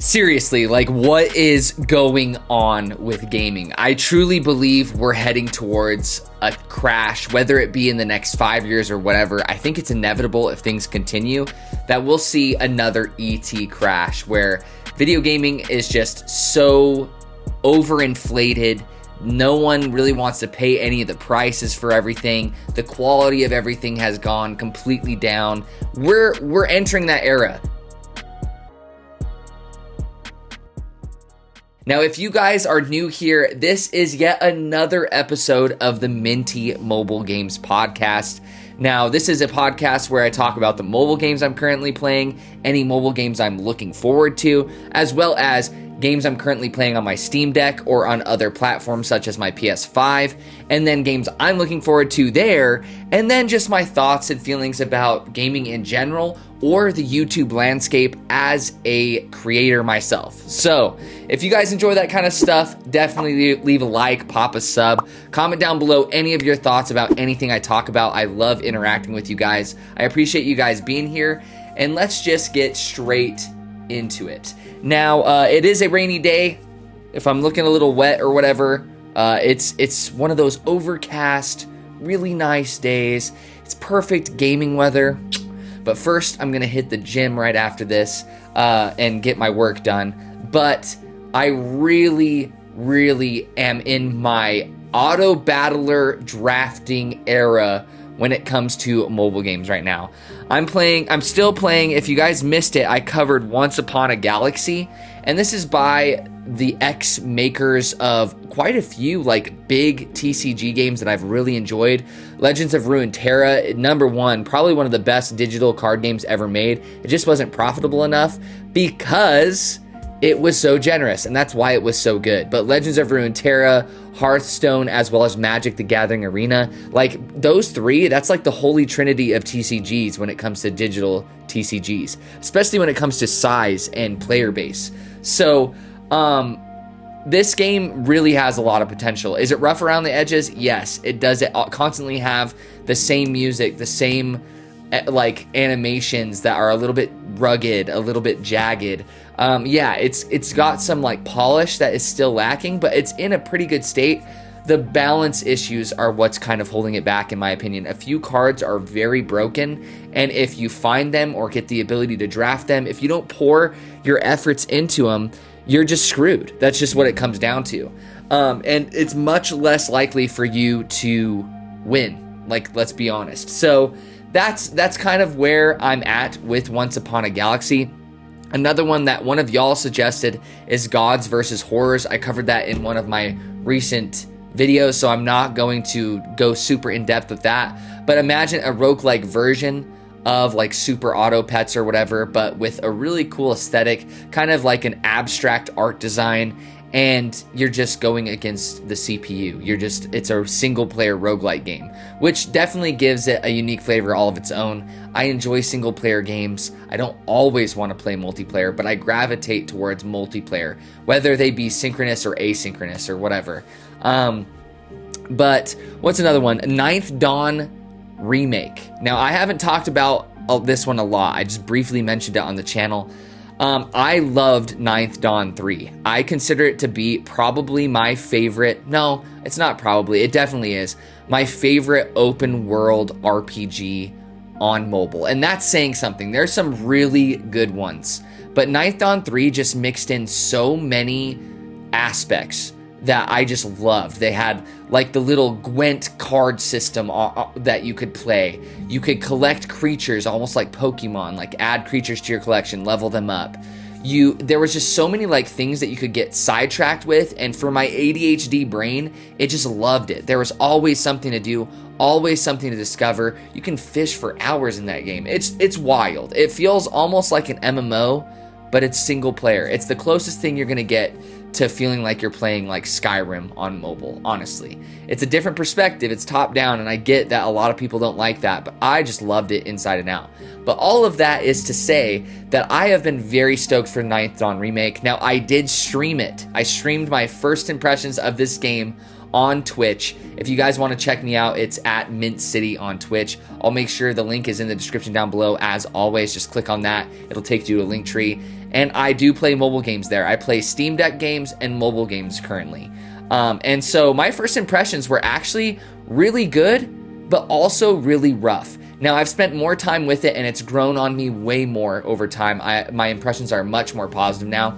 Seriously, like, what is going on with gaming? I truly believe we're heading towards a crash, whether it be in the next 5 years or whatever. I think it's inevitable if things continue that we'll see another ET crash where video gaming is just so overinflated. No one really wants to pay any of the prices for everything. The quality of everything has gone completely down. We're entering that era. Now, if you guys are new here, this is yet another episode of the Minty Mobile Games Podcast. Now, this is a podcast where I talk about the mobile games I'm currently playing, any mobile games I'm looking forward to, as well as games I'm currently playing on my Steam Deck or on other platforms such as my PS5, and then games I'm looking forward to there, and then just my thoughts and feelings about gaming in general or the YouTube landscape as a creator myself. So, if you guys enjoy that kind of stuff, definitely leave a like, pop a sub, comment down below any of your thoughts about anything I talk about. I love interacting with you guys. I appreciate you guys being here, and let's just get straight into it. Now, it is a rainy day. If I'm looking a little wet or whatever, it's one of those overcast, really nice days. It's perfect gaming weather. But first, I'm going to hit the gym right after this and get my work done. But I really am in my auto battler drafting era when it comes to mobile games right now. I'm still playing. If you guys missed it, I covered Once Upon a Galaxy, and this is by the ex-makers of quite a few like big TCG games that I've really enjoyed. Legends of Runeterra, number one, probably one of the best digital card games ever made. It just wasn't profitable enough because it was so generous, and that's why it was so good. But Legends of Runeterra, Hearthstone, as well as Magic the Gathering Arena, like those three, that's like the holy trinity of TCGs when it comes to digital TCGs, especially when it comes to size and player base. So, this game really has a lot of potential. Is it rough around the edges? Yes, it does. It constantly have the same music, the same like animations that are a little bit rugged, a little bit jagged. Yeah, it's got some like polish that is still lacking, but it's in a pretty good state. The balance issues are what's kind of holding it back, in my opinion. A few cards are very broken, and if you find them or get the ability to draft them, if you don't pour your efforts into them, you're just screwed. That's just what it comes down to. And it's much less likely for you to win. Like, let's be honest. So that's kind of where I'm at with Once Upon a Galaxy. Another one that one of y'all suggested is Gods versus Horrors. I covered that in one of my recent videos, so I'm not going to go super in depth with that. But imagine a roguelike version of like Super Auto Pets or whatever, but with a really cool aesthetic, kind of like an abstract art design, and you're just going against the CPU. It's a single player roguelike game, which definitely gives it a unique flavor all of its own. I enjoy single player games. I don't always want to play multiplayer, but I gravitate towards multiplayer, whether they be synchronous or asynchronous or whatever. But what's another one? Ninth Dawn Remake. Now, I haven't talked about this one a lot. I just briefly mentioned it on the channel. I loved Ninth Dawn 3. I consider it to be probably my favorite. No, it's not probably. It definitely is my favorite open world RPG on mobile. And that's saying something. There's some really good ones. But Ninth Dawn 3 just mixed in so many aspects that I just loved. They had like the little Gwent card system that you could play. You could collect creatures almost like Pokemon, like add creatures to your collection, level them up. There was just so many like things that you could get sidetracked with, and for my ADHD brain, it just loved it. There was always something to do, always something to discover. You can fish for hours in that game. It's wild. It feels almost like an MMO, but it's single player. It's the closest thing you're gonna get to feeling like you're playing like Skyrim on mobile, honestly. It's a different perspective, it's top down, and I get that a lot of people don't like that, but I just loved it inside and out. But all of that is to say that I have been very stoked for Ninth Dawn Remake. Now, I did stream it. I streamed my first impressions of this game on Twitch. If you guys want to check me out, it's at Mint City on Twitch. I'll make sure the link is in the description down below. As always, just click on that. It'll take you to a link tree. And I do play mobile games there. I play Steam Deck games and mobile games currently. And so my first impressions were actually really good, but also really rough. Now, I've spent more time with it, and it's grown on me way more over time. My impressions are much more positive now.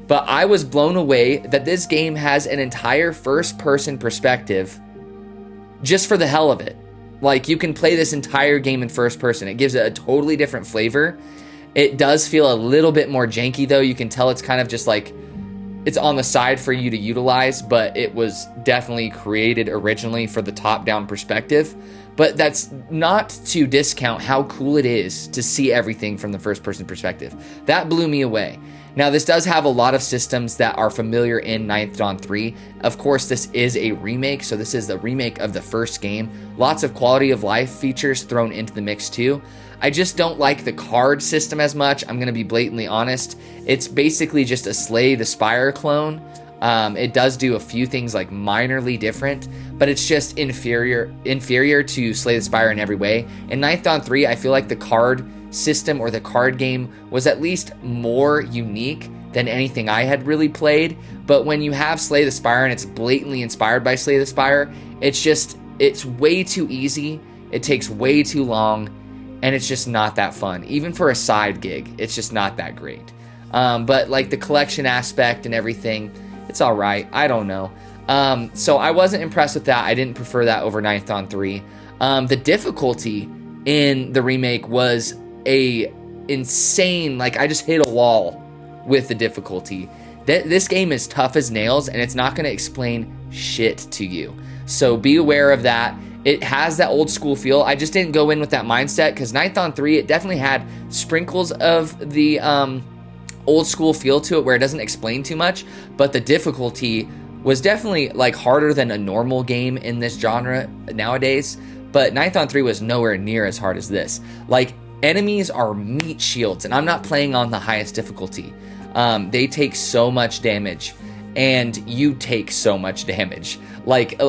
But I was blown away that this game has an entire first-person perspective just for the hell of it. Like, you can play this entire game in first person. It gives it a totally different flavor. It does feel a little bit more janky, though. You can tell it's kind of just like, it's on the side for you to utilize, but it was definitely created originally for the top-down perspective. But that's not to discount how cool it is to see everything from the first-person perspective. That blew me away. Now, this does have a lot of systems that are familiar in Ninth Dawn 3. Of course, this is a remake, so this is the remake of the first game. Lots of quality of life features thrown into the mix too. I just don't like the card system as much. I'm going to be blatantly honest. It's basically just a Slay the Spire clone. It does do a few things like minorly different, but it's just inferior to Slay the Spire in every way. In Ninth Dawn 3, I feel like the card system or the card game was at least more unique than anything I had really played. But when you have Slay the Spire and it's blatantly inspired by Slay the Spire, it's way too easy. It takes way too long, and it's just not that fun. Even for a side gig, it's just not that great. But like the collection aspect and everything, it's all right. I don't know. So I wasn't impressed with that. I didn't prefer that over Ninth Dawn 3. The difficulty in the remake was a insane, like, I just hit a wall with the difficulty. This game is tough as nails, and it's not going to explain shit to you. So be aware of that. It has that old school feel. I just didn't go in with that mindset, because Ninth Dawn 3, it definitely had sprinkles of the old school feel to it where it doesn't explain too much, but the difficulty was definitely like harder than a normal game in this genre nowadays. But Ninth Dawn 3 was nowhere near as hard as this. Like, enemies are meat shields, and I'm not playing on the highest difficulty. They take so much damage, and you take so much damage. Like,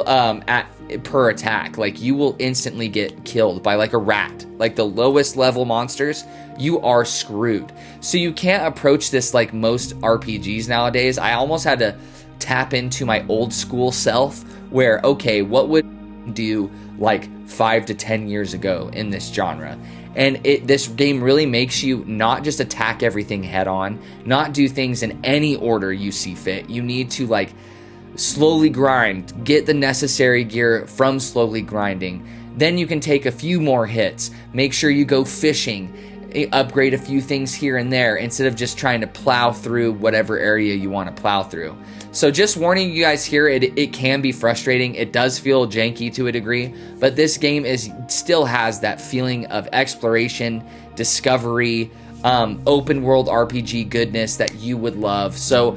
per attack, like, you will instantly get killed by like a rat. Like, the lowest level monsters, you are screwed. So you can't approach this like most RPGs nowadays. I almost had to tap into my old school self where, okay, what would do like 5 to 10 years ago in this genre? And this game really makes you not just attack everything head on, not do things in any order you see fit. You need to like slowly grind, get the necessary gear from slowly grinding. Then you can take a few more hits, make sure you go fishing, upgrade a few things here and there instead of just trying to plow through whatever area you want to plow through. So just warning you guys here, it can be frustrating. It does feel janky to a degree, but this game still has that feeling of exploration, discovery, open world RPG goodness that you would love. So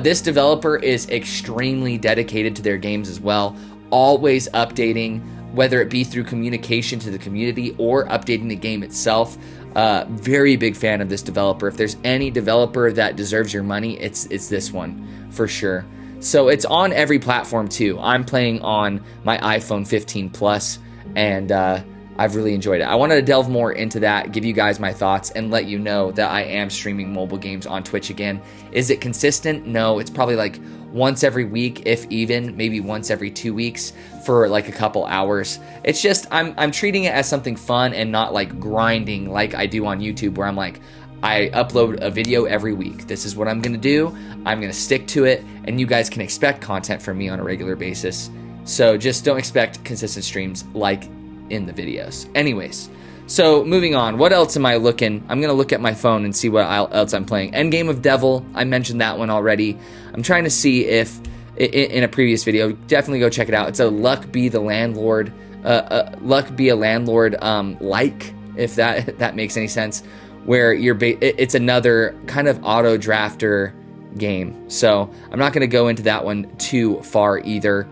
this developer is extremely dedicated to their games as well, always updating, whether it be through communication to the community or updating the game itself. Very big fan of this developer. If there's any developer that deserves your money, it's this one for sure. So it's on every platform too. I'm playing on my iPhone 15 Plus, and I've really enjoyed it. I wanted to delve more into that, give you guys my thoughts, and let you know that I am streaming mobile games on Twitch again. Is it consistent? No, it's probably like once every week, if even, maybe once every 2 weeks for like a couple hours. It's just, I'm treating it as something fun and not like grinding like I do on YouTube, where I'm like, I upload a video every week. This is what I'm gonna do. I'm gonna stick to it, and you guys can expect content from me on a regular basis. So just don't expect consistent streams like in the videos. Anyways, so moving on, what else am I looking? I'm gonna look at my phone and see what else I'm playing. Endgame of Devil, I mentioned that one already. I'm trying to see if in a previous video, definitely go check it out. It's a Luck Be a Landlord, like, if that makes any sense, where it's another kind of auto drafter game. So I'm not gonna go into that one too far either.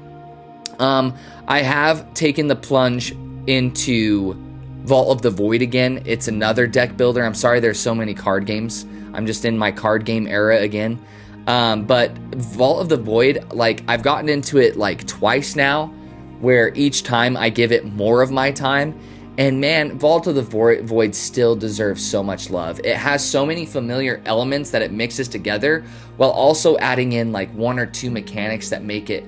I have taken the plunge into Vault of the Void again. It's another deck builder. I'm sorry there's so many card games. I'm just in my card game era again. But Vault of the Void, like, I've gotten into it like twice now, where each time I give it more of my time. And man, Vault of the Void still deserves so much love. It has so many familiar elements that it mixes together, while also adding in like 1 or 2 mechanics that make it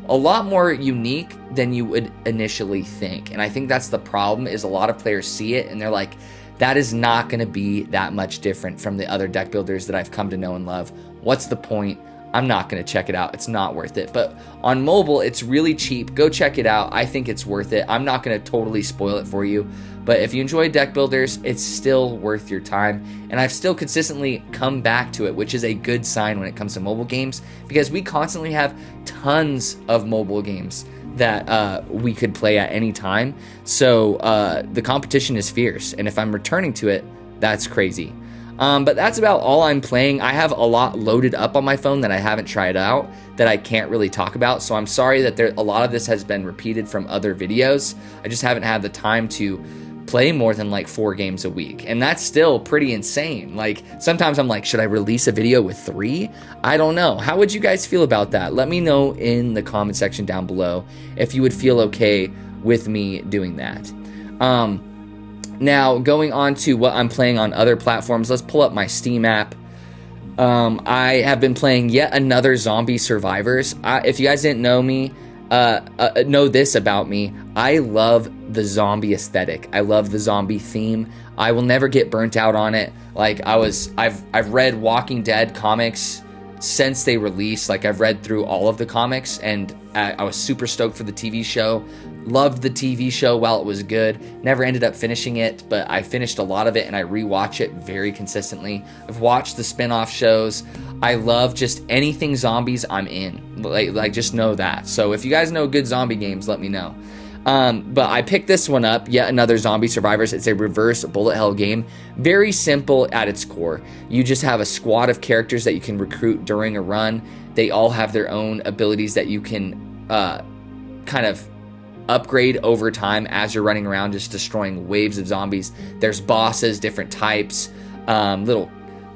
a lot more unique than you would initially think. And I think that's the problem, is a lot of players see it and they're like, that is not going to be that much different from the other deck builders that I've come to know and love. What's the point? I'm not going to check it out. It's not worth it. But on mobile, it's really cheap. Go check it out. I think it's worth it. I'm not going to totally spoil it for you. But if you enjoy deck builders, it's still worth your time. And I've still consistently come back to it, which is a good sign when it comes to mobile games, because we constantly have tons of mobile games that we could play at any time. So the competition is fierce. And if I'm returning to it, that's crazy. But that's about all I'm playing. I have a lot loaded up on my phone that I haven't tried out that I can't really talk about. So I'm sorry that a lot of this has been repeated from other videos. I just haven't had the time to play more than like 4 games a week. And that's still pretty insane. Like, sometimes I'm like, should I release a video with 3? I don't know. How would you guys feel about that? Let me know in the comment section down below if you would feel okay with me doing that. Now, going on to what I'm playing on other platforms, let's pull up my Steam app. I have been playing yet another Zombie Survivors. If you guys didn't know me, know this about me, I love the zombie aesthetic. I love the zombie theme. I will never get burnt out on it. Like, I've read Walking Dead comics since they released. Like, I've read through all of the comics, and I was super stoked for the TV show. Loved the TV show while it was good. Never ended up finishing it, but I finished a lot of it and I rewatch it very consistently. I've watched the spin-off shows. I love just anything zombies, I'm in. Like just know that. So if you guys know good zombie games, let me know. But I picked this one up, yet another Zombie Survivors. It's a reverse bullet hell game. Very simple at its core. You just have a squad of characters that you can recruit during a run. They all have their own abilities that you can kind of upgrade over time as you're running around just destroying waves of zombies. There's bosses, different types,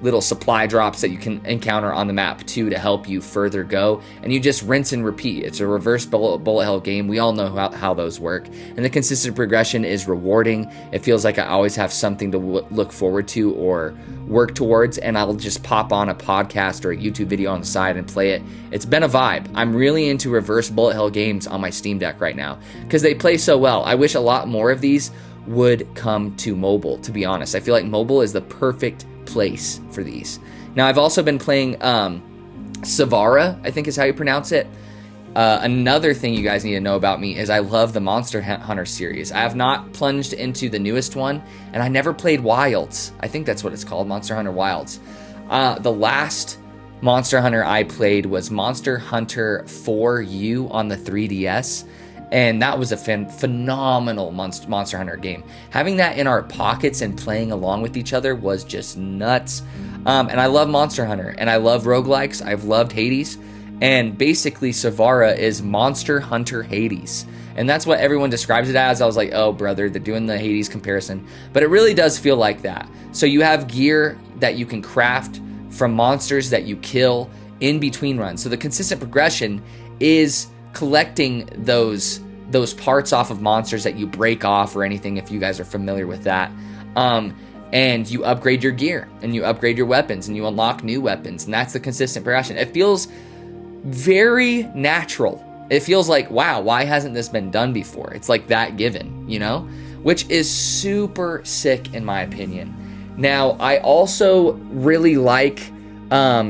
little supply drops that you can encounter on the map too to help you further go, and you just rinse and repeat. It's a reverse bullet hell game. We all know how those work, and the consistent progression is rewarding. It feels like I always have something to look forward to or work towards, and I'll just pop on a podcast or a YouTube video on the side and play it. It's been a vibe. I'm really into reverse bullet hell games on my Steam Deck right now because they play so well. I wish a lot more of these would come to mobile, to be honest. I feel like mobile is the perfect place for these. Now, I've also been playing Savara, I think is how you pronounce it. Another thing you guys need to know about me is I love the Monster Hunter series. I have not plunged into the newest one, and I never played Wilds. I think that's what it's called, Monster Hunter Wilds. The last Monster Hunter I played was Monster Hunter 4U on the 3DS, and that was a phenomenal Monster Hunter game. Having that in our pockets and playing along with each other was just nuts. And I love Monster Hunter, and I love roguelikes. I've loved Hades. And basically, Savara is Monster Hunter Hades. And that's what everyone describes it as. I was like, oh, brother, they're doing the Hades comparison. But it really does feel like that. So you have gear that you can craft from monsters that you kill in between runs. So the consistent progression is collecting those parts off of monsters that you break off or anything, if you guys are familiar with that. And you upgrade your gear, and you upgrade your weapons, and you unlock new weapons. And that's the consistent progression. It feels very natural. It feels like, wow, why hasn't this been done before? It's like that given, you know, which is super sick in my opinion. Now, I also really like, I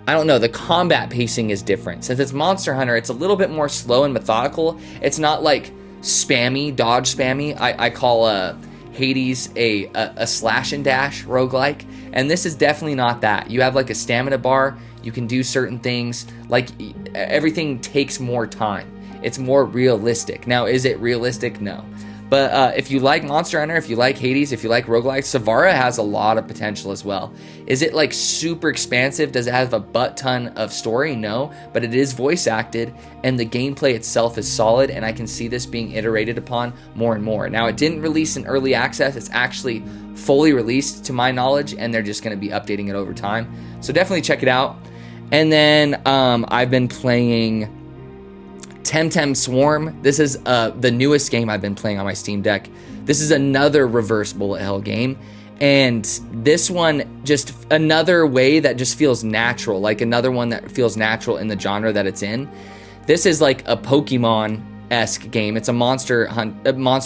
don't know, the combat pacing is different. Since it's Monster Hunter, it's a little bit more slow and methodical. It's not like spammy, dodge spammy. I call Hades a slash and dash roguelike, and this is definitely not that. You have like a stamina bar. You can do certain things, like everything takes more time. It's more realistic. Now, is it realistic? No. But if you like Monster Hunter, if you like Hades, if you like roguelikes, Savara has a lot of potential as well. Is it like super expansive? Does it have a butt ton of story? No, but it is voice acted, and the gameplay itself is solid, and I can see this being iterated upon more and more. Now, it didn't release in early access. It's actually fully released to my knowledge, and they're just going to be updating it over time. So definitely check it out. And then I've been playing Temtem Swarm. This is the newest game I've been playing on my Steam Deck. This is another reverse bullet hell game. And this one, just another way that just feels natural, like another one that feels natural in the genre that it's in. This is like a Pokemon-esque game. It's a monster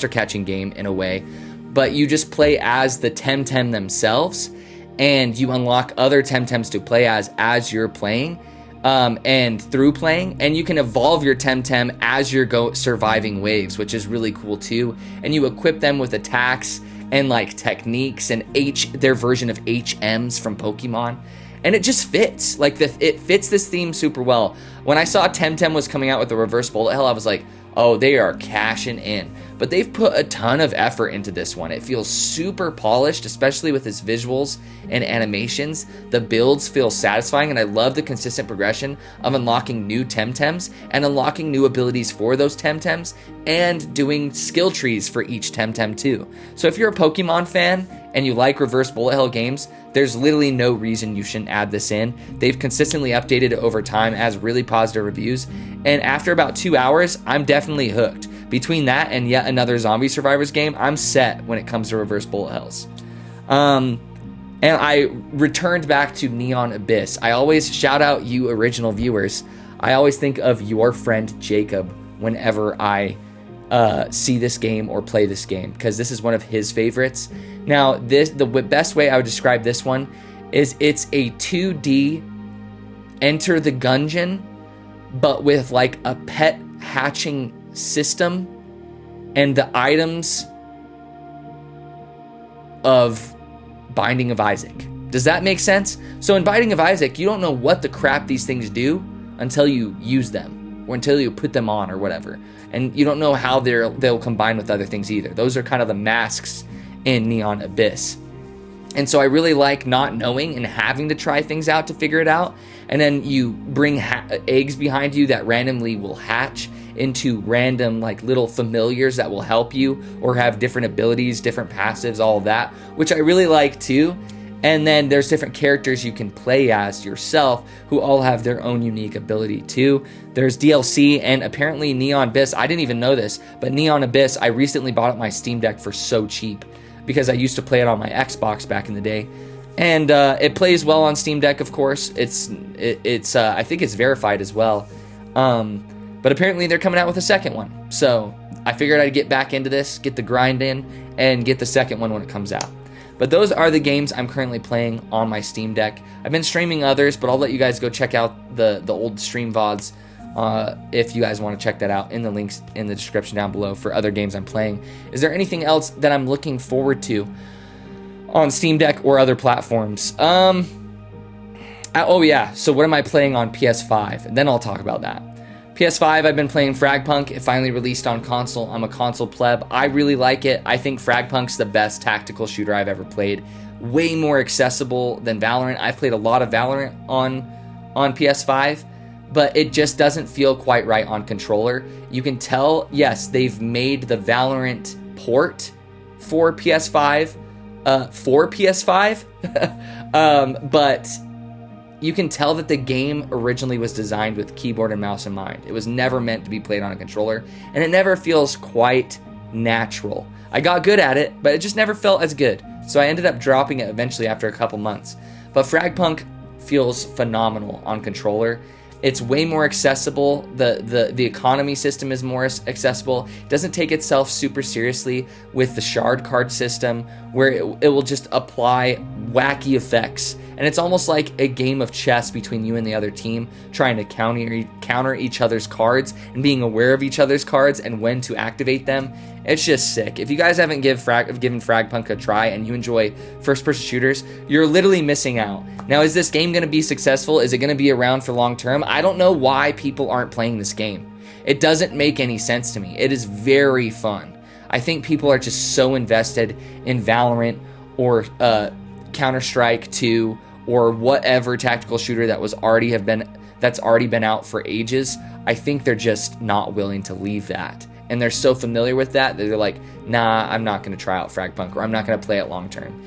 catching game in a way, but you just play as the Temtem themselves, and you unlock other Temtems to play as you're playing, and through playing, and you can evolve your Temtem as you're surviving waves, which is really cool too. And you equip them with attacks and like techniques and their version of HMs from Pokemon. And it just fits. Like it fits this theme super well. When I saw Temtem was coming out with the reverse bullet hell, I was like, oh, they are cashing in. But they've put a ton of effort into this one. It feels super polished, especially with its visuals and animations. The builds feel satisfying, and I love the consistent progression of unlocking new Temtems and unlocking new abilities for those Temtems and doing skill trees for each Temtem too. So if you're a Pokemon fan and you like reverse bullet hell games, there's literally no reason you shouldn't add this in. They've consistently updated it over time, as really positive reviews, and after about 2 hours, I'm definitely hooked. Between that and yet another Zombie Survivors game, I'm set when it comes to reverse bullet hells. And I returned back to Neon Abyss. I always shout out you original viewers. I always think of your friend Jacob whenever I see this game or play this game, because this is one of his favorites. Now, the best way I would describe this one is it's a 2D Enter the Gungeon, but with like a pet hatching system and the items of Binding of Isaac. Does that make sense? So in Binding of Isaac, you don't know what the crap these things do until you use them or until you put them on or whatever. And you don't know how they'll combine with other things either. Those are kind of the masks in Neon Abyss. And so I really like not knowing and having to try things out to figure it out. And then you bring eggs behind you that randomly will hatch into random like little familiars that will help you or have different abilities, different passives, all of that, which I really like too. And then there's different characters you can play as yourself who all have their own unique ability too. There's DLC, and apparently Neon Abyss, I didn't even know this, but Neon Abyss, I recently bought up my Steam Deck for so cheap because I used to play it on my Xbox back in the day. And it plays well on Steam Deck, of course. It's I think it's verified as well. But apparently they're coming out with a second one. So I figured I'd get back into this, get the grind in, and get the second one when it comes out. But those are the games I'm currently playing on my Steam Deck. I've been streaming others, but I'll let you guys go check out the old stream VODs if you guys want to check that out in the links in the description down below for other games I'm playing. Is there anything else that I'm looking forward to on Steam Deck or other platforms? Oh yeah, so what am I playing on PS5? And then I'll talk about that. PS5, I've been playing Frag Punk. It finally released on console. I'm a console pleb. I really like it. I think Frag Punk's the best tactical shooter I've ever played. Way more accessible than Valorant. I've played a lot of Valorant on PS5, but it just doesn't feel quite right on controller. You can tell, yes, they've made the Valorant port for PS5, but you can tell that the game originally was designed with keyboard and mouse in mind. It was never meant to be played on a controller, and it never feels quite natural. I got good at it, but it just never felt as good. So I ended up dropping it eventually after a couple months. But Frag Punk feels phenomenal on controller. It's way more accessible. The economy system is more accessible. It doesn't take itself super seriously with the shard card system, where it will just apply wacky effects. And it's almost like a game of chess between you and the other team, trying to counter each other's cards and being aware of each other's cards and when to activate them. It's just sick. If you guys haven't given Frag Punk a try and you enjoy first-person shooters, you're literally missing out. Now, is this game going to be successful? Is it going to be around for long term? I don't know why people aren't playing this game. It doesn't make any sense to me. It is very fun. I think people are just so invested in Valorant or Counter-Strike 2 or whatever tactical shooter that's already been out for ages. I think they're just not willing to leave that and they're so familiar with that they're like, nah, I'm not going to try out Frag Punk, or I'm not going to play it long term.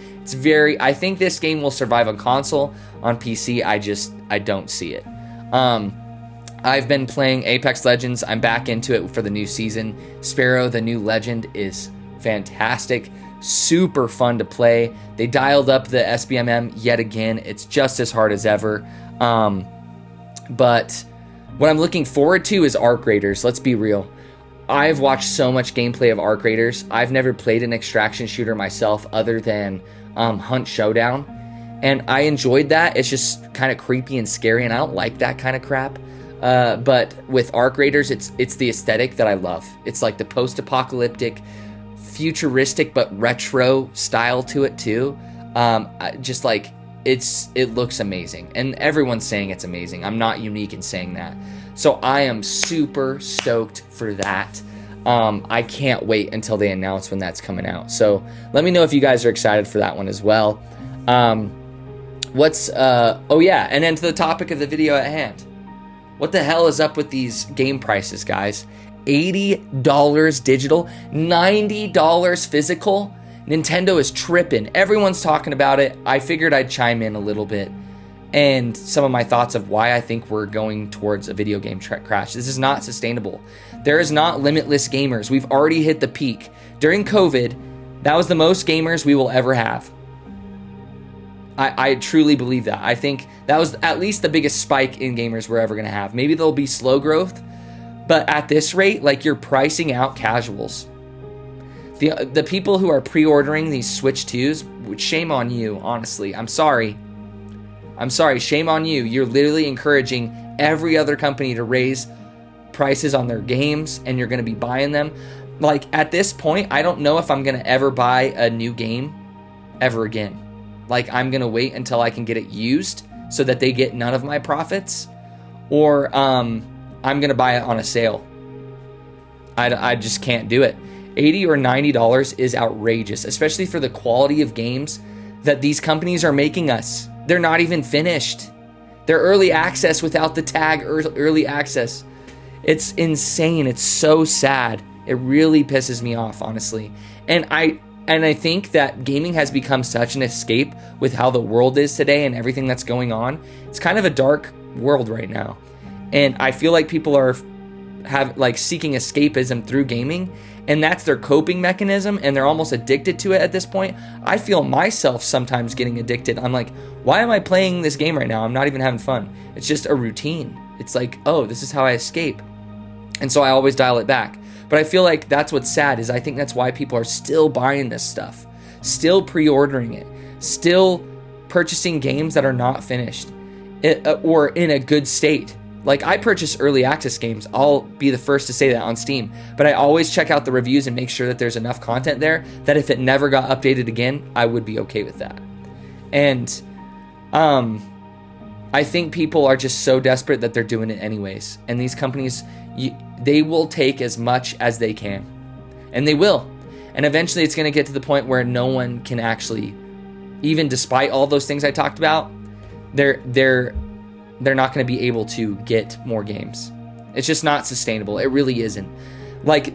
I think this game will survive on console. On PC, I don't see it. I've been playing Apex Legends. I'm back into it for the new season. Sparrow, the new legend, is fantastic. Super fun to play. They dialed up the SBMM yet again. It's just as hard as ever. But what I'm looking forward to is Arc Raiders. Let's be real. I've watched so much gameplay of Arc Raiders. I've never played an extraction shooter myself other than Hunt Showdown. And I enjoyed that. It's just kind of creepy and scary, and I don't like that kind of crap. But with Arc Raiders, it's the aesthetic that I love. It's like the post-apocalyptic, futuristic but retro style to it too. Just like it looks amazing, and everyone's saying it's amazing. I'm not unique in saying that. So I am super stoked for that. I can't wait until they announce when that's coming out. So let me know if you guys are excited for that one as well. And then to the topic of the video at hand. What the hell is up with these game prices, guys? $80 digital, $90 physical. Nintendo is tripping. Everyone's talking about it. I figured I'd chime in a little bit and some of my thoughts of why I think we're going towards a video game crash. This is not sustainable. There is not limitless gamers. We've already hit the peak. During COVID, that was the most gamers we will ever have. I truly believe that. I think that was at least the biggest spike in gamers we're ever going to have. Maybe there'll be slow growth, but at this rate, like, you're pricing out casuals. The people who are pre-ordering these Switch 2s, shame on you, honestly. I'm sorry, shame on you. You're literally encouraging every other company to raise prices on their games, and you're going to be buying them. Like, at this point, I don't know if I'm going to ever buy a new game ever again. Like, I'm going to wait until I can get it used so that they get none of my profits, or I'm going to buy it on a sale. I just can't do it. $80 or $90 is outrageous, especially for the quality of games that these companies are making us. They're not even finished. They're early access without the tag early access. It's insane. It's so sad. It really pisses me off, honestly. And I think that gaming has become such an escape with how the world is today and everything that's going on. It's kind of a dark world right now. And I feel like people are seeking escapism through gaming, and that's their coping mechanism, and they're almost addicted to it at this point. I feel myself sometimes getting addicted. I'm like, why am I playing this game right now? I'm not even having fun. It's just a routine. It's like, oh, this is how I escape. And so I always dial it back. But I feel like that's what's sad, is I think that's why people are still buying this stuff, still pre-ordering it, still purchasing games that are not finished or in a good state. Like, I purchase early access games. I'll be the first to say that on Steam. But I always check out the reviews and make sure that there's enough content there that if it never got updated again, I would be okay with that. And I think people are just so desperate that they're doing it anyways. And these companies, they will take as much as they can. And they will. And eventually it's going to get to the point where no one can actually, even despite all those things I talked about, they're not going to be able to get more games. It's just not sustainable. It really isn't. Like,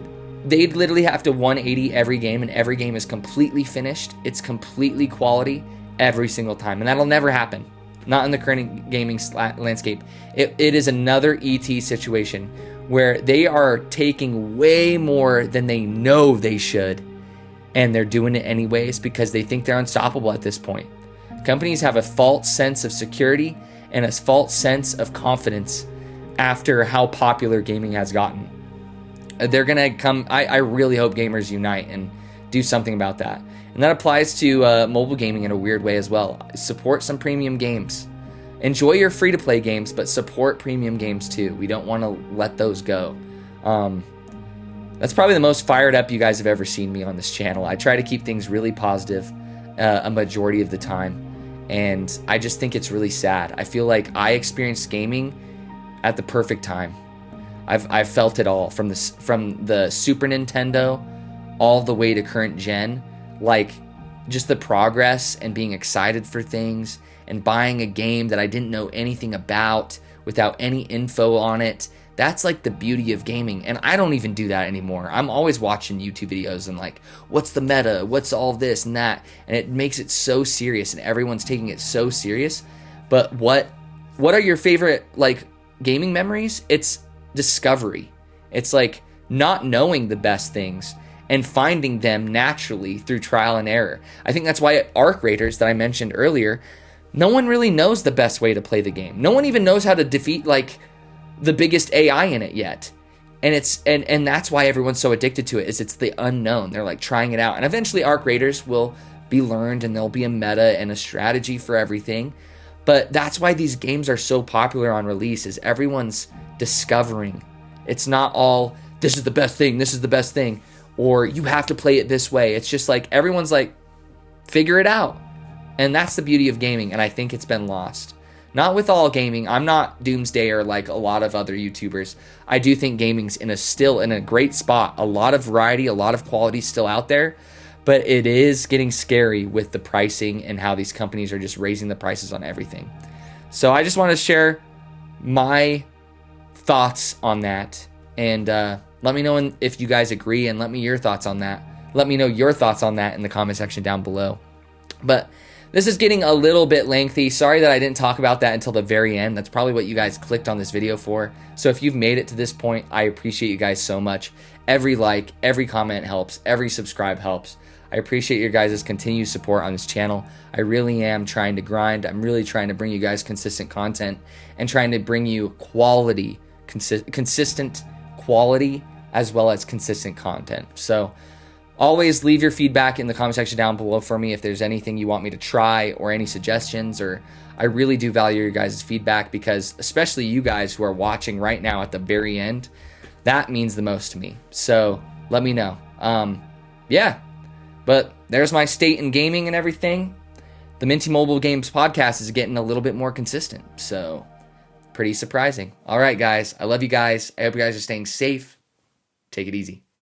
they'd literally have to 180 every game, and every game is completely finished. It's completely quality every single time. And that'll never happen. Not in the current gaming landscape. It is another ET situation where they are taking way more than they know they should, and they're doing it anyways because they think they're unstoppable at this point. Companies have a false sense of security and a false sense of confidence after how popular gaming has gotten. They're going to come... I really hope gamers unite and do something about that. And that applies to mobile gaming in a weird way as well. Support some premium games. Enjoy your free-to-play games, but support premium games too. We don't want to let those go. That's probably the most fired up you guys have ever seen me on this channel. I try to keep things really positive a majority of the time. And I just think it's really sad. I feel like I experienced gaming at the perfect time. I've felt it all from the Super Nintendo all the way to current gen. Like, just the progress and being excited for things and buying a game that I didn't know anything about without any info on it That's like the beauty of gaming. And I don't even do that anymore. I'm always watching YouTube videos and like, what's the meta? What's all this and that? And it makes it so serious and everyone's taking it so serious. But what are your favorite like gaming memories? It's discovery. It's like not knowing the best things and finding them naturally through trial and error. I think that's why Arc Raiders that I mentioned earlier, no one really knows the best way to play the game. No one even knows how to defeat like the biggest AI in it yet. And it's and that's why everyone's so addicted to it, is it's the unknown. They're like trying it out. And eventually Arc Raiders will be learned and there'll be a meta and a strategy for everything. But that's why these games are so popular on release, is everyone's discovering. It's not all, this is the best thing, this is the best thing, or you have to play it this way. It's just like everyone's like, figure it out. And that's the beauty of gaming, and I think it's been lost. Not with all gaming. I'm not doomsdayer like a lot of other YouTubers. I do think gaming's still in a great spot. A lot of variety, a lot of quality still out there, but it is getting scary with the pricing and how these companies are just raising the prices on everything. So I just want to share my thoughts on that, and let me know if you guys agree, and let me your thoughts on that. Let me know your thoughts on that in the comment section down below. But this is getting a little bit lengthy. Sorry that I didn't talk about that until the very end. That's probably what you guys clicked on this video for. So if you've made it to this point, I appreciate you guys so much. Every like, every comment helps. Every subscribe helps. I appreciate your guys' continued support on this channel. I really am trying to grind. I'm really trying to bring you guys consistent content and trying to bring you quality, consistent quality, as well as consistent content. So always leave your feedback in the comment section down below for me if there's anything you want me to try or any suggestions. Or I really do value your guys' feedback, because especially you guys who are watching right now at the very end, that means the most to me. So let me know. Yeah, but there's my state in gaming and everything. The Minty Mobile Games podcast is getting a little bit more consistent, so pretty surprising. All right, guys, I love you guys. I hope you guys are staying safe. Take it easy.